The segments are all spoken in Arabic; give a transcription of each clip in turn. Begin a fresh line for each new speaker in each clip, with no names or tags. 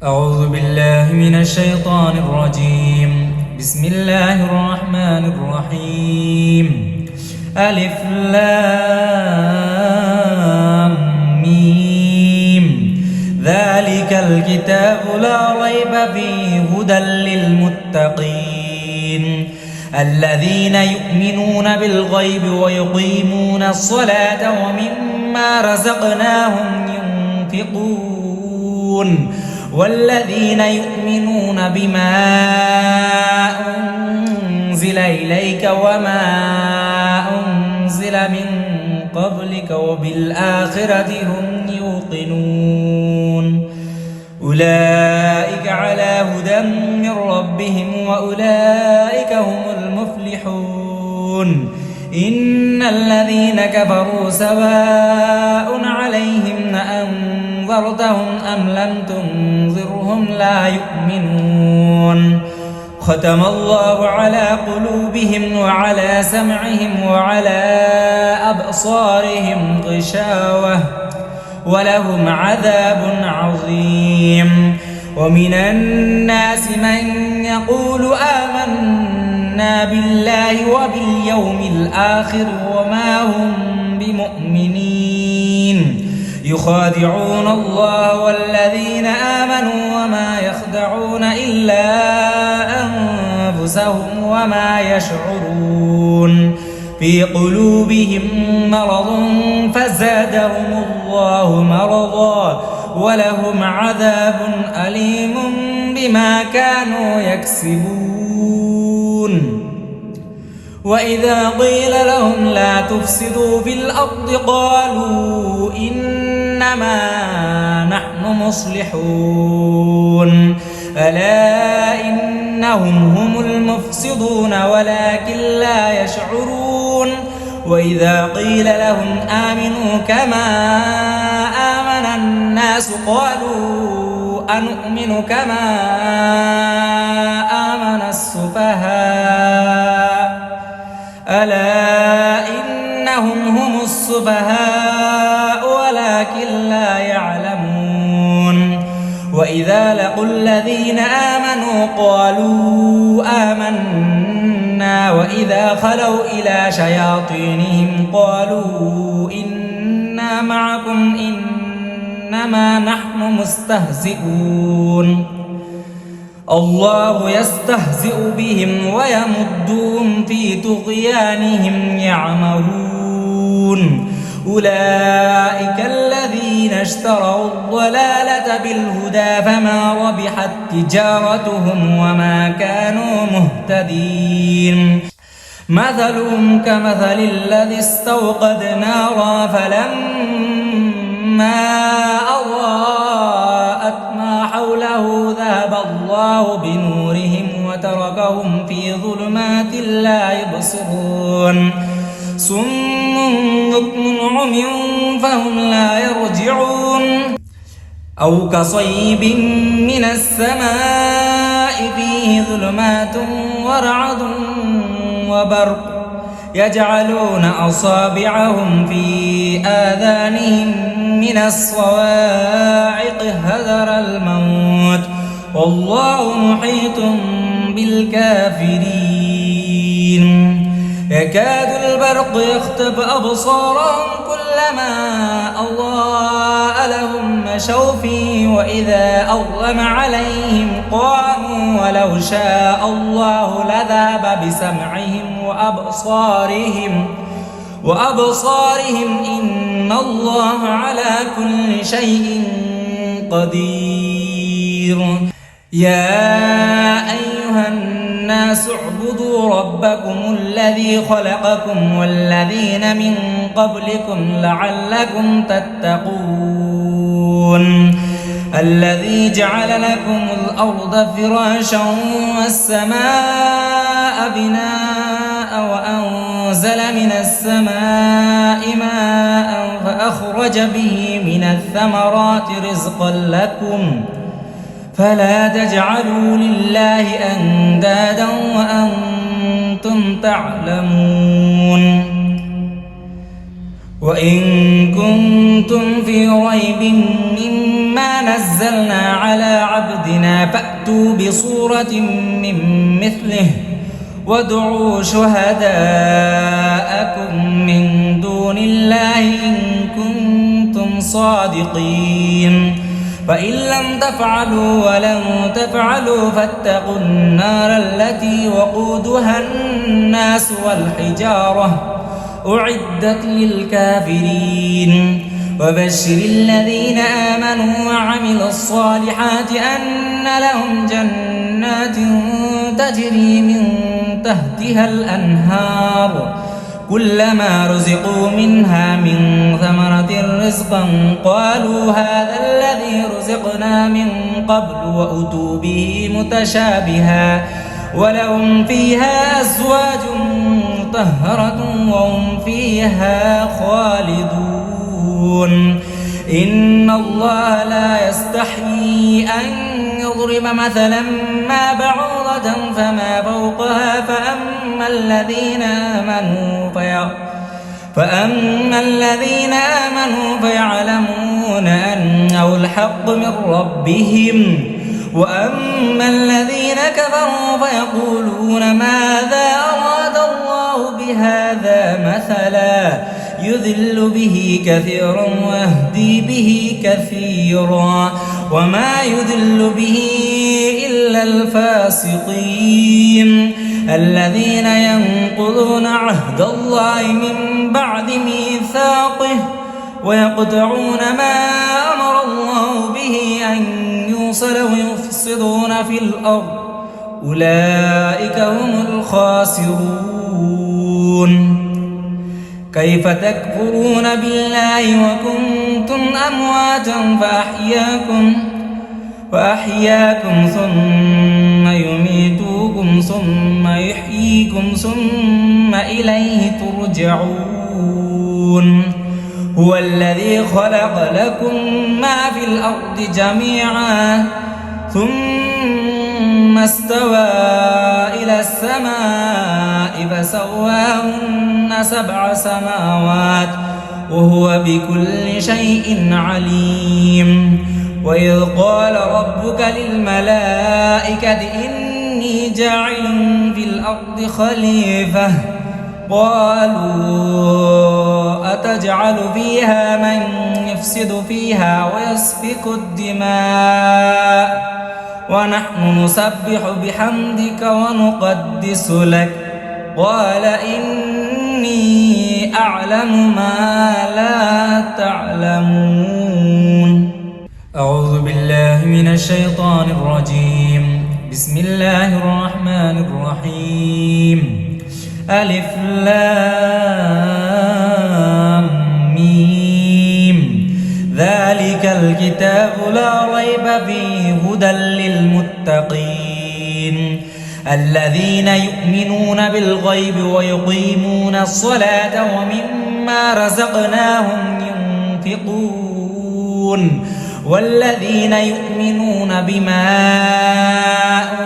أعوذ بالله من الشيطان الرجيم. بسم الله الرحمن الرحيم. ألف لام ميم. ذلك الكتاب لا ريب فيه هدى للمتقين الذين يؤمنون بالغيب ويقيمون الصلاة ومما رزقناهم ينفقون والذين يؤمنون بما أنزل إليك وما أنزل من قبلك وبالآخرة هم يوقنون أولئك على هدى من ربهم وأولئك هم المفلحون. إن الذين كفروا سواء عليهم أنذرتهم أم لم تنذرهم لا يؤمنون. ختم الله على قلوبهم وعلى سمعهم وعلى أبصارهم غشاوة ولهم عذاب عظيم. ومن الناس من يقول آمنا بالله وباليوم الآخر وما هم بمؤمنين يخادعون الله والذين آمنوا وما يخدعون إلا أنفسهم وما يشعرون. في قلوبهم مرض فزادهم الله مرضا ولهم عذاب أليم بما كانوا يكسبون. وإذا قيل لهم لا تفسدوا في الأرض قالوا إنما نحن مصلحون ألا إنهم هم المفسدون ولكن لا يشعرون. وإذا قيل لهم آمنوا كما آمن الناس قالوا أنؤمن كما آمن السفهاء ألا إنهم هم السفهاء ولكن لا يعلمون. وإذا لقوا الذين آمنوا قالوا آمنا وإذا خلوا إلى شياطينهم قالوا إنا معكم إنما نحن مستهزئون. الله يستهزئ بهم ويمدهم في طغيانهم يعمهون. أولئك الذين اشتروا الضلالة بالهدى فما ربحت تجارتهم وما كانوا مهتدين. مثلهم كمثل الذي استوقد نارا فلما أضاءت ما حوله ذهب الله بنورهم وتركهم في ظلمات لا يبصرون. صم بكم عمي فهم لا يرجعون. أو كصيب من السماء فيه ظلمات ورعد وبرق يجعلون أصابعهم في آذانهم من الصواعق حذر الموت والله محيط بالكافرين. يكاد البرق يخطف أبصارهم كلما أضاء لهم مشوا فيه وإذا أظلم عليهم قاموا ولو شاء الله لذهب بسمعهم وأبصارهم إن الله على كل شيء قدير. يا أيها الناس اعبدوا ربكم الذي خلقكم والذين من قبلكم لعلكم تتقون. الذي جعل لكم الأرض فراشا والسماء بناء وأنزل من السماء ماء فأخرج به من الثمرات رزقا لكم فلا تجعلوا لله أندادا وأنتم تعلمون. وإن كنتم في ريب مما ما نزلنا على عبدنا فأتوا بصورة من مثله وادعوا شهداءكم من دون الله إن كنتم صادقين فإن لم تفعلوا ولن تفعلوا فاتقوا النار التي وقودها الناس والحجارة أعدت للكافرين وبشر الذين آمنوا وعملوا الصالحات أن لهم جنات تجري من تحتها الأنهار كلما رزقوا منها من ثمرة رزقا قالوا هذا الذي رزقنا من قبل وأتوا به متشابها ولهم فيها أزواج مطهرة وهم فيها خالدون إن الله لا يستحيي أن يضرب مثلا ما بعوضة فما فوقها فأما الذين آمنوا فيعلمون أنه الحق من ربهم وأما الذين كفروا فيقولون ماذا أراد الله بهذا مثلا يذل به كثيرا ويهدي به كثيرا وما يذل به إلا الفاسقين الذين ينقضون عهد الله من بعد ميثاقه ويقطعون ما أمر الله به أن يوصل ويفسدون في الأرض أولئك هم الخاسرون كيف تكفرون بالله وكنتم أمواتا فأحياكم ثم يميتوكم ثم يحييكم ثم إليه ترجعون هو الذي خلق لكم ما في الأرض جميعا ثم استوى إلى السماء فسواهن 7 سماوات وهو بكل شيء عليم وإذ قال ربك للملائكة إني جاعل في الأرض خليفة قالوا أتجعل فيها من يفسد فيها ويسفك الدماء ونحن نسبح بحمدك ونقدس لك قال إني أعلم ما لا تعلمون أعوذ بالله من الشيطان الرجيم بسم الله الرحمن الرحيم ألف لام ميم ذلك الكتاب لا ريب فيه هدى للمتقين الذين يؤمنون بالغيب ويقيمون الصلاة ومما رزقناهم ينفقون والذين يؤمنون بما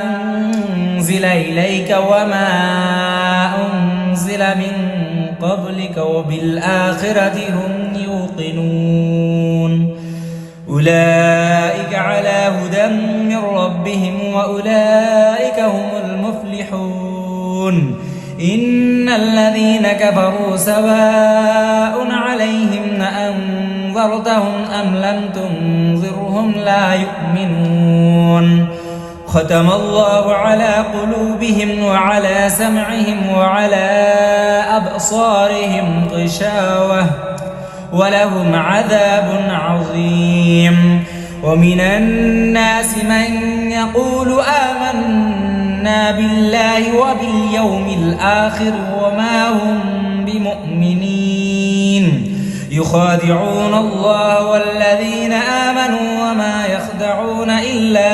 أنزل إليك وما أنزل من قبلك وبالآخرة هم يوقنون أولئك على هدى من ربهم وأولئك هم المفلحون إن الذين كفروا سواء عليهم أنذرتهم أم لم تنذرهم لا يؤمنون ختم الله على قلوبهم وعلى سمعهم وعلى أبصارهم غشاوة ولهم عذاب عظيم ومن الناس من يقول آمنا بالله وباليوم الآخر وما هم بمؤمنين يخادعون الله والذين آمنوا وما يخدعون إلا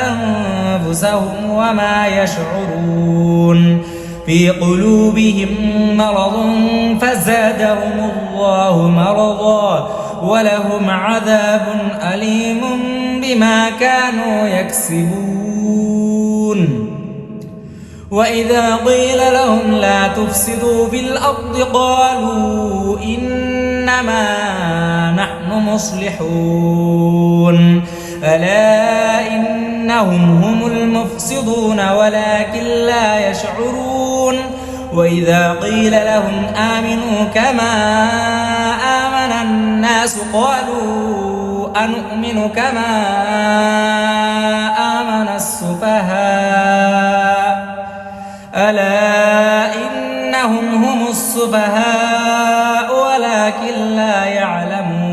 أنفسهم وما يشعرون في قلوبهم مرض فزادهم الله مرضا ولهم عذاب أليم بما كانوا يكسبون وإذا قيل لهم لا تفسدوا في الأرض قالوا إنما نحن نحن مصلحون ألا إنهم هم المفسدون ولكن لا يشعرون وإذا قيل لهم آمنوا كما آمن الناس قالوا أنؤمن كما آمن السفهاء ألا إنهم هم السفهاء ولكن لا يعلمون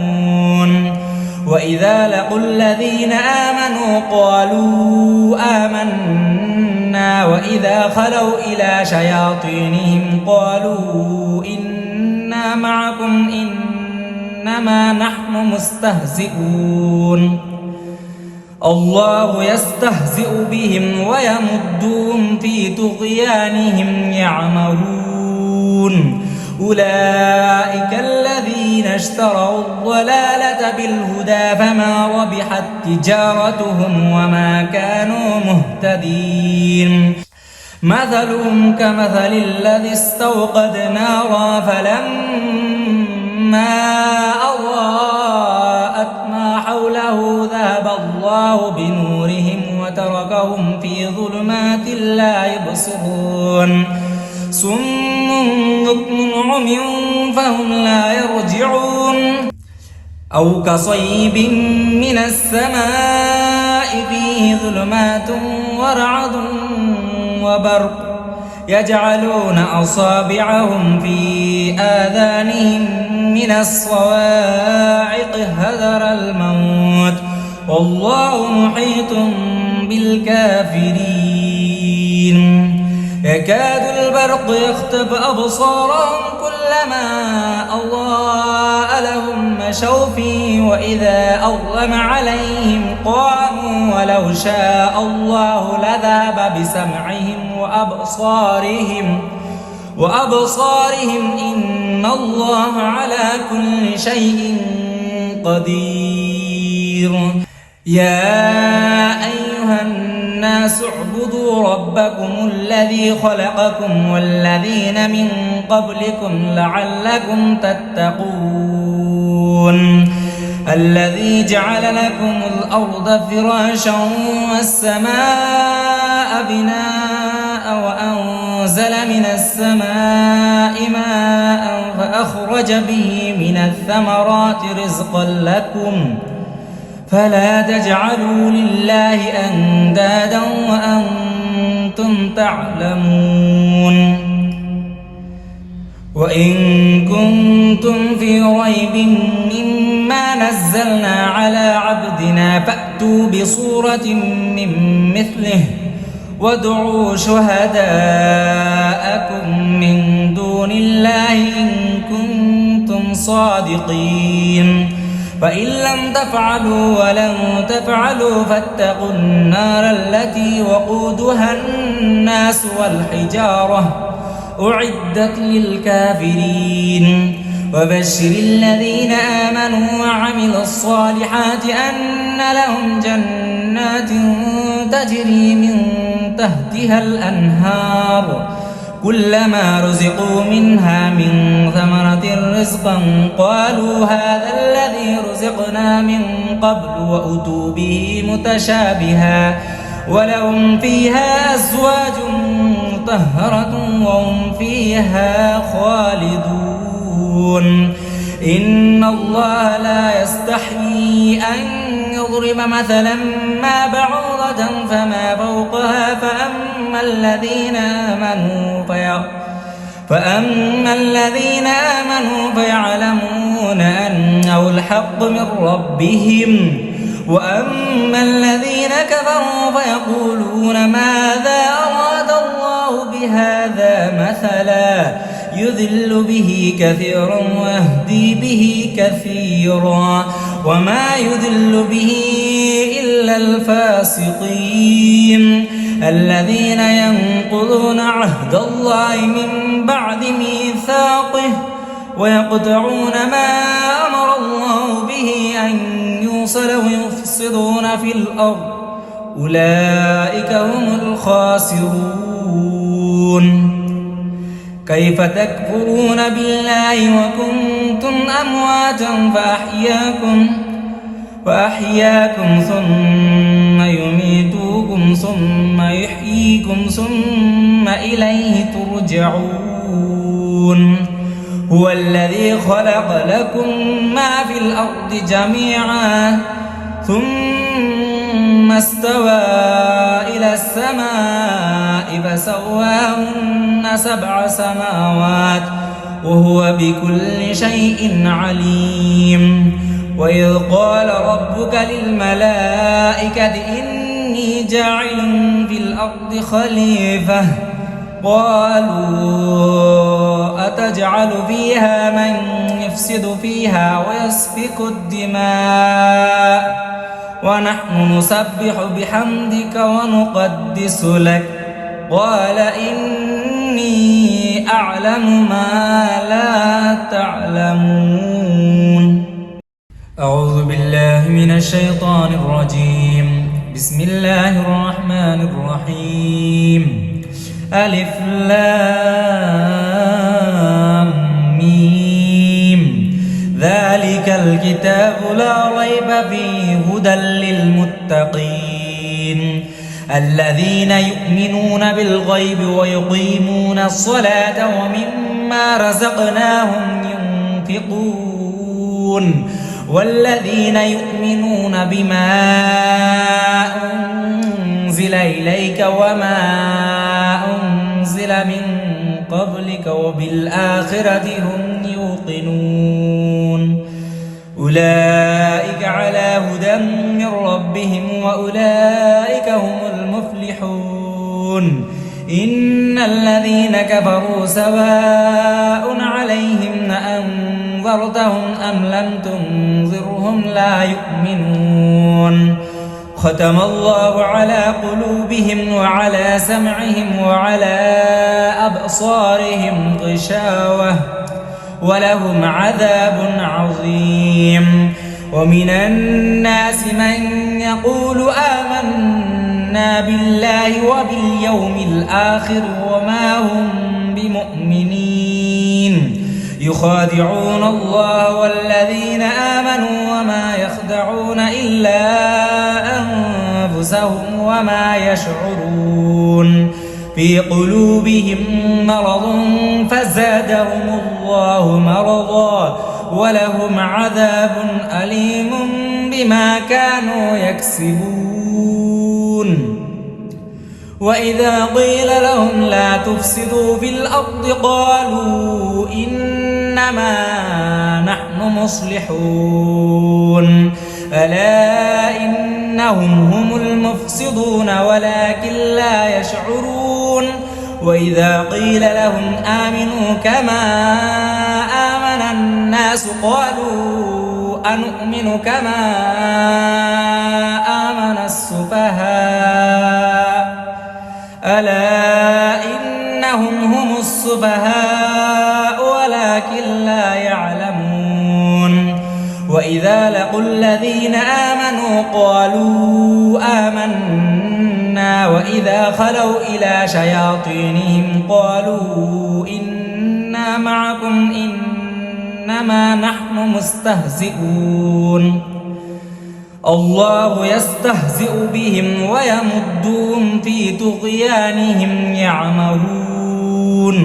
وإذا لقوا الذين آمنوا قالوا آمنا وإذا خلوا إلى شياطينهم قالوا إنا معكم إنما نحن مستهزئون الله يستهزئ بهم ويمدهم في طغيانهم يعمهون أولئك الذين اشتروا الضلالة بالهدى فما ربحت تجارتهم وما كانوا مهتدين مثلهم كمثل الذي استوقد نارا فلما أضاءت ما حوله ذهب الله بنورهم وتركهم في ظلمات لا يبصرون صم بكم عمي فهم لا يرجعون أو كصيب من السماء فيه ظلمات ورعد وبرق يجعلون أصابعهم في آذانهم من الصواعق حذر الموت والله محيط بالكافرين يكاد البرق يخطف أبصارهم كلما أضاء لهم مشوا فيه وإذا أظلم عليهم قاموا ولو شاء الله لذهب بسمعهم وأبصارهم إن الله على كل شيء قدير يا أيها الناس اعبدوا ربكم الذي خلقكم والذين من قبلكم لعلكم تتقون الذي جعل لكم الأرض فراشا والسماء بناء وأنزل من السماء ماء فأخرج به من الثمرات رزقا لكم فلا تجعلوا لله أندادا وأنتم تعلمون وإن كنتم في ريب مما نزلنا على عبدنا فأتوا بصورة من مثله وادعوا شهداءكم من دون الله إن كنتم صادقين فإن لم تفعلوا ولن تفعلوا فاتقوا النار التي وقودها الناس والحجارة أعدت للكافرين وبشر الذين آمنوا وعملوا الصالحات أن لهم جنات تجري من تحتها الأنهار كلما رزقوا منها من ثمرة رزقا قالوا هذا الذي رزقنا من قبل وأتوا به متشابها ولهم فيها أزواج مطهرة وهم فيها خالدون إن الله لا يستحيي أن يضرب مثلا ما بعوضة فما فوقها فأما الذين آمنوا فيعلمون أنه الحق من ربهم وأما الذين كفروا فيقولون ماذا أراد الله بهذا مثلا يذل به كثيرا ويهدي به كثيرا وما يذل به إلا الفاسقين الذين ينقضون عهد الله من بعد ميثاقه ويقطعون ما أمر الله به أن يوصل ويفسدون في الأرض أولئك هم الخاسرون كيف تكفرون بالله وكنتم أمواتا فأحياكم ثم يميتوكم ثم يحييكم ثم إليه ترجعون هو الذي خلق لكم ما في الأرض جميعا ثم استوى إلى السماء فسواهن 7 سماوات وهو بكل شيء عليم وإذ قال ربك للملائكة إني جاعل في الأرض خليفة قالوا أتجعل فيها من يفسد فيها ويسفك الدماء ونحن نسبح بحمدك ونقدس لك قال إني أعلم ما لا تعلمون. أعوذ بالله من الشيطان الرجيم. بسم الله الرحمن الرحيم. ألف لام ميم ذلك الكتاب لا ريب فيه هدى للمتقين الذين يؤمنون بالغيب ويقيمون الصلاة ومما رزقناهم ينفقون والذين يؤمنون بما أنزل إليك وما أنزل من قبلك وبالآخرة هم يوقنون أولئك على هدى من ربهم وأولئك هم المفلحون. إن الذين كفروا سواء عليهم أنذرتهم أم لم تنذرهم لا يؤمنون ختم الله على قلوبهم وعلى سمعهم وعلى أبصارهم غشاوة ولهم عذاب عظيم. ومن الناس من يقول آمنا بالله وباليوم الآخر وما هم بمؤمنين يخادعون الله والذين آمنوا وما يخدعون إلا أنفسهم وما يشعرون في قلوبهم مرض فزادهم الله مرضا ولهم عذاب أليم بما كانوا يكسبون. وإذا قيل لهم لا تفسدوا في الأرض قالوا إنما نحن مصلحون ألا إنهم هم المفسدون ولكن لا يشعرون. وإذا قيل لهم آمنوا كما آمن الناس قالوا أنؤمن كما آمن السفهاء ألا إنهم هم السفهاء ولكن لا يعلمون. وإذا لقوا الذين آمنوا قالوا آمنا وإذا خلوا إلى شياطينهم قالوا إنا معكم إنما نحن مستهزئون الله يستهزئ بهم ويمدهم في طغيانهم يعمهون.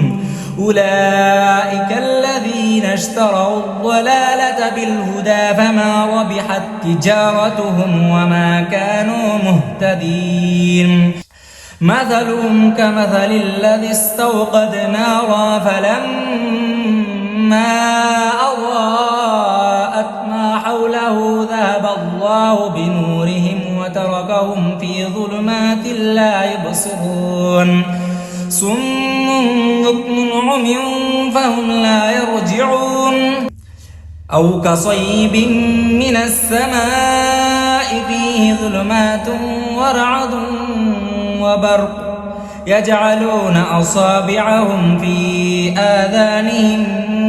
أولئك الذين اشتروا الضلالة بالهدى فما ربحت تجارتهم وما كانوا مهتدين. مثلهم كمثل الذي استوقد نارا فلما أضاءت ما حوله ذهب الله بنورهم وتركهم في ظلمات لا يبصرون صم بكم عمي فهم لا يرجعون. أو كصيب من السماء فيه ظلمات ورعد وبرق يجعلون أصابعهم في آذانهم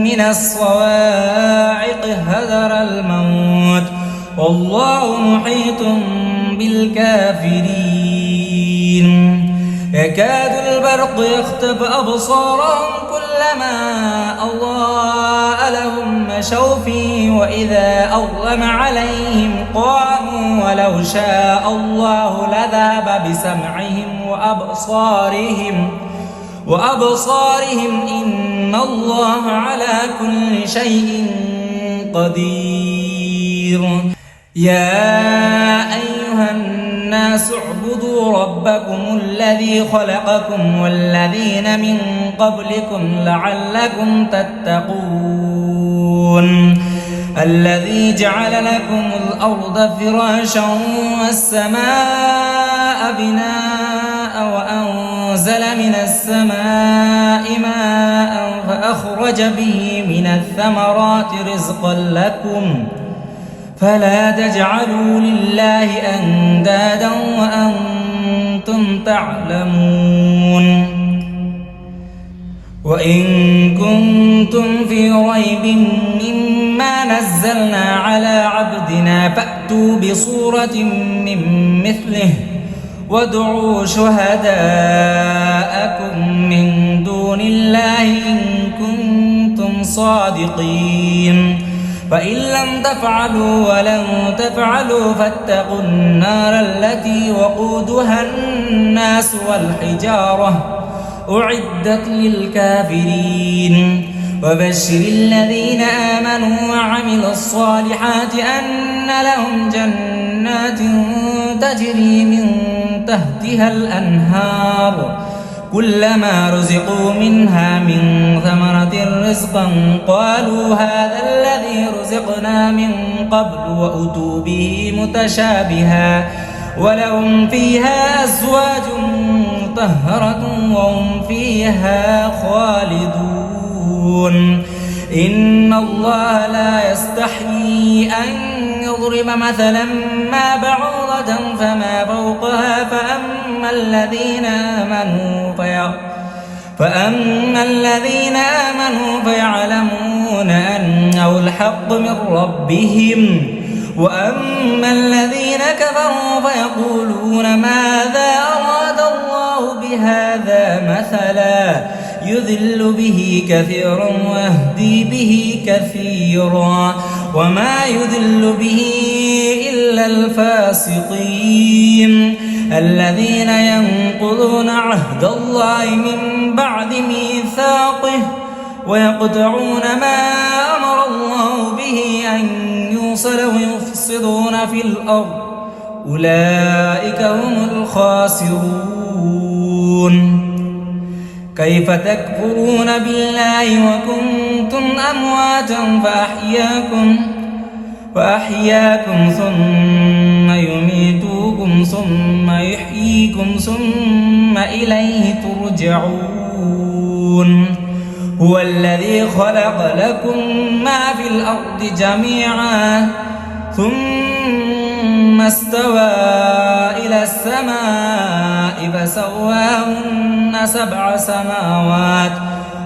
من الصواعق حذر الموت والله محيط بالكافرين. يكاد البرق يخطف أبصارهم كلما أضاء لهم مشوا فيه وإذا أظلم عليهم قاموا ولو شاء الله لذهب بسمعهم وأبصارهم إن الله على كل شيء قدير. يا أيها الناس اعبدوا ربكم الذي خلقكم والذين من قبلكم لعلكم تتقون. الذي جعل لكم الأرض فراشا والسماء بناء وأنزل من السماء ماء فأخرج به من الثمرات رزقا لكم فلا تجعلوا لله أندادا وأنتم تعلمون. وإن كنتم في ريب مما نزلنا على عبدنا فأتوا بصورة من مثله وادعوا شهداءكم من دون الله إن كنتم صادقين. فإن لم تفعلوا ولن تفعلوا فاتقوا النار التي وقودها الناس والحجارة أعدت للكافرين. وبشر الذين آمنوا وعملوا الصالحات أن لهم جنات تجري من تحتها الأنهار كلما رزقوا منها من ثمرة رزقا قالوا هذا الذي رزقنا من قبل وأتوا به متشابها ولهم فيها أزواج مطهرة وهم فيها خالدون. إن الله لا يستحيي أن يضرب مثلا ما بعوضة فما فوقها فأما الذين آمنوا فيعلمون أنه الحق من ربهم وأما الذين كفروا فيقولون ماذا أراد الله بهذا مثلا يذل به كثيرا ويهدي به كثيرا وما يذل به إلا الفاسقين الذين ينقضون عهد الله من بعد ميثاقه ويقطعون ما أمر الله به أن يوصل ويفسدون في الأرض أولئك هم الخاسرون. كيف تكفرون بالله وكنتم أمواتا فأحياكم ثم يميتوكم ثم يحييكم ثم إليه ترجعون. هو الذي خلق لكم ما في الأرض جميعا ثم استوى إلى السماء فسواهن 7 سماوات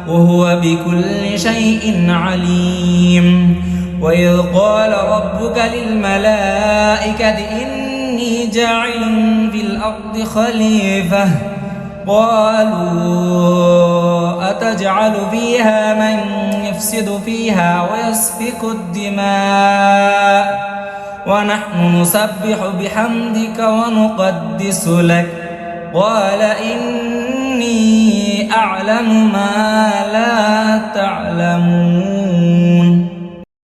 وهو بكل شيء عليم. وإذ قال ربك للملائكة إني جاعل في الأرض خليفة قالوا أتجعل فيها من يفسد فيها ويسفك الدماء ونحن نسبح بحمدك ونقدس لك قال إني أعلم ما لا تعلمون.